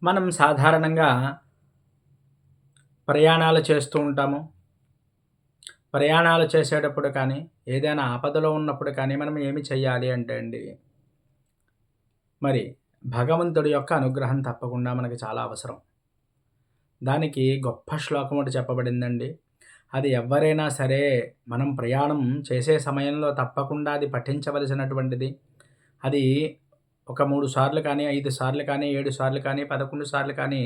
మనం సాధారణంగా ప్రయాణాలు చేస్తూ ఉంటాము. ప్రయాణాలు చేసేటప్పుడు కానీ, ఏదైనా ఆపదలో ఉన్నప్పుడు కానీ మనం ఏమి చేయాలి అంటే అండి, మరి భగవంతుడి యొక్క అనుగ్రహం తప్పకుండా మనకి చాలా అవసరం. దానికి గొప్ప శ్లోకం ఒకటి చెప్పబడిందండి. అది ఎవ్వరైనా సరే మనం ప్రయాణం చేసే సమయంలో తప్పకుండా అది పఠించవలసినటువంటిది. అది ఒక 3 సార్లు కానీ, 5 సార్లు కానీ, 7 సార్లు కానీ, 11 సార్లు కానీ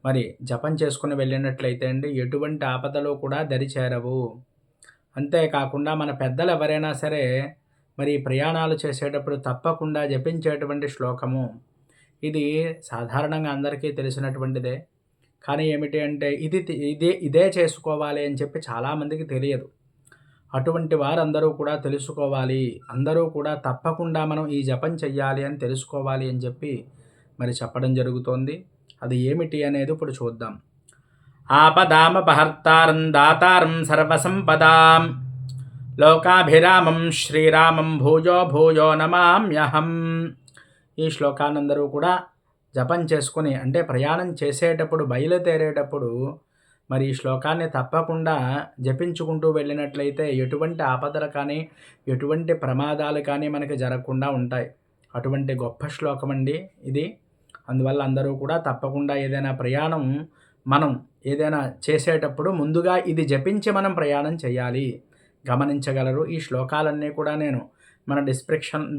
మరి జపం చేసుకొని వెళ్ళినట్లయితే అండి, ఎటువంటి ఆపదలు కూడా దరి చేరవు. అంతేకాకుండా మన పెద్దలు ఎవరైనా సరే మరి ప్రయాణాలు చేసేటప్పుడు తప్పకుండా జపించేటువంటి శ్లోకము. ఇది సాధారణంగా అందరికీ తెలిసినటువంటిదే. కానీ ఏమిటి అంటే ఇదే చేసుకోవాలి అని చెప్పి చాలామందికి తెలియదు. అటువంటి వారందరూ కూడా తెలుసుకోవాలి. అందరూ కూడా తప్పకుండా మనం ఈ జపం చెయ్యాలి అని తెలుసుకోవాలి అని చెప్పి మరి చెప్పడం జరుగుతోంది. అది ఏమిటి అనేది ఇప్పుడు చూద్దాం. ఆపదామపహర్తారం దాతారం సర్వసంపదాం లోకాభిరామం శ్రీరామం భూయో భూయో నమామ్యహం. ఈ శ్లోకానందరూ కూడా జపం చేసుకుని, అంటే ప్రయాణం చేసేటప్పుడు బయలుదేరేటప్పుడు మరి ఈ శ్లోకాన్ని తప్పకుండా జపించుకుంటూ వెళ్ళినట్లయితే ఎటువంటి ఆపదలు కానీ, ఎటువంటి ప్రమాదాలు కానీ మనకి జరగకుండా ఉంటాయి. అటువంటి గొప్ప శ్లోకం అండి ఇది. అందువల్ల అందరూ కూడా తప్పకుండా ఏదైనా ప్రయాణం మనం ఏదైనా చేసేటప్పుడు ముందుగా ఇది జపించి మనం ప్రయాణం చేయాలి. గమనించగలరు. ఈ శ్లోకాలన్నీ కూడా నేను మన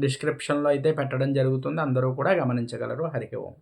డిస్క్రిప్షన్లో అయితే పెట్టడం జరుగుతుంది. అందరూ కూడా గమనించగలరు. హరి ఓం.